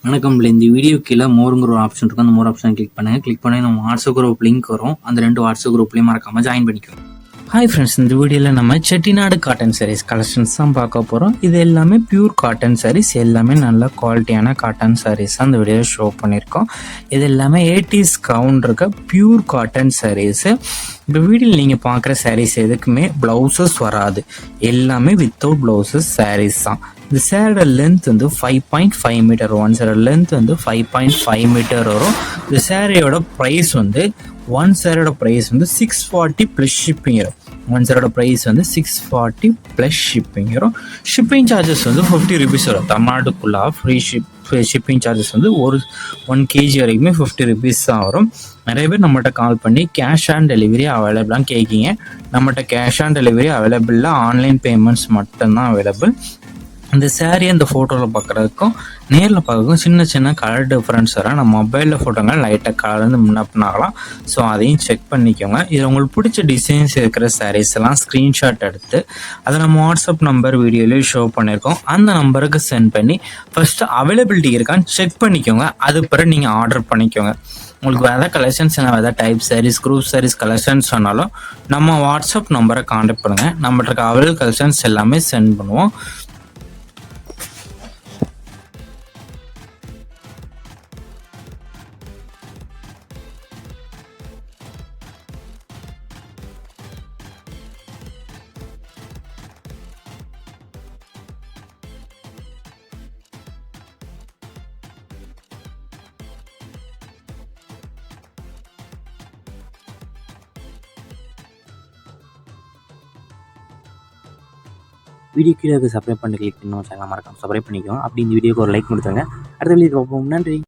வணக்கம். இந்த வீடியோ கீழே மோருங்கிற ஒரு ஆப்ஷன் இருக்கும். அந்த மோர் ஆப்ஷன் கிளிக் பண்ணுங்கள். கிளிக் பண்ணி நம்ம வாட்ஸ்அப் குரூப் லிங்க் வரும். அந்த 2 வாட்ஸ்அப் குரூப்லேயும் மறக்காமல் ஜாயின் பண்ணிக்கோங்க. ஹாய் ஃப்ரெண்ட்ஸ், இந்த வீடியோவில் நம்ம செட்டிநாடு காட்டன் சாரீஸ் கலெக்ஷன்ஸ் தான் பார்க்க போகிறோம். இது எல்லாமே பியூர் காட்டன் சாரீஸ், எல்லாமே நல்ல குவாலிட்டியான காட்டன் சாரீஸ் தான் இந்த வீடியோவில் ஷோ பண்ணியிருக்கோம். இது எல்லாமே 80s கவுண்ட் இருக்க பியூர் காட்டன் சாரீஸு. இப்போ வீடியோவில் நீங்கள் பார்க்குற சாரீஸ் எதுக்குமே ப்ளவுசஸ் வராது, எல்லாமே வித்தவுட் ப்ளவுசஸ் சாரீஸ் தான். இந்த சேரோட லென்த் வந்து 5.5 மீட்டர், ஒன் சேரோட லென்த் வந்து 5.5 மீட்டர் வரும். இந்த சேரீயோட ப்ரைஸ் வந்து ஒன் சேரோட ப்ரைஸ் வந்து 640 ப்ளஸ் ஷிப்பிங் வரும். ஒன் சேரோட ப்ரைஸ் வந்து 640 ப்ளஸ் ஷிப்பிங் வரும். ஷிப்பிங் சார்ஜஸ் வந்து 50 ருபீஸ் வரும். தமிழ்நாட்டுக்குள்ளே ஃப்ரீ ஷிப்பிங் சார்ஜஸ் வந்து 1 kg வரைக்குமே 50 ருபீஸ் தான் வரும். நிறைய பேர் நம்மகிட்ட கால் பண்ணி கேஷ் ஆன் டெலிவரி அவைலபிளாக கேட்கிங்க. நம்மகிட்ட கேஷ் ஆன் டெலிவரி அவைலபிளில் ஆன்லைன் பேமெண்ட்ஸ் மட்டும்தான் அவைலபிள். இந்த சேரீ அந்த ஃபோட்டோவில் பார்க்குறதுக்கும் நேரில் பார்க்குறதுக்கும் சின்ன சின்ன கலர் டிஃப்ரென்ஸ் வரும். நம்ம மொபைலில் ஃபோட்டோங்க லைட்டாக கலர் வந்து முன்னப்பினாகலாம். ஸோ அதையும் செக் பண்ணிக்கோங்க. இதில் உங்களுக்கு பிடிச்ச டிசைன்ஸ் இருக்கிற சாரீஸ் எல்லாம் ஸ்க்ரீன்ஷாட் எடுத்து அதை நம்ம வாட்ஸ்அப் நம்பர் வீடியோலேயே ஷோ பண்ணியிருக்கோம். அந்த நம்பருக்கு சென்ட் பண்ணி ஃபஸ்ட்டு அவைலபிலிட்டி இருக்கான்னு செக் பண்ணிக்கோங்க. அது பிறகு நீங்கள் ஆர்டர் பண்ணிக்கோங்க. உங்களுக்கு வேறு கலெக்ஷன்ஸ் வேறு type saris, group saris collections சொன்னாலும் நம்ம வாட்ஸ்அப் நம்பரை கான்டாக்ட் பண்ணுங்கள். நம்மகிட்ட இருக்க அவைலபிள் கலெக்ஷன்ஸ் எல்லாமே சென்ட் பண்ணுவோம். வீடியோ கீழே சப்ஸ்கிரைப் பண்ணி கிளிக் பண்ணி சேனல் மறக்காம சப்ஸ்கிரைப் பண்ணிக்கோங்க. அப்படி இந்த வீடியோக்கு ஒரு லைக் கொடுத்துருங்க. அடுத்த வீடியோ பார்ப்போம். நன்றி.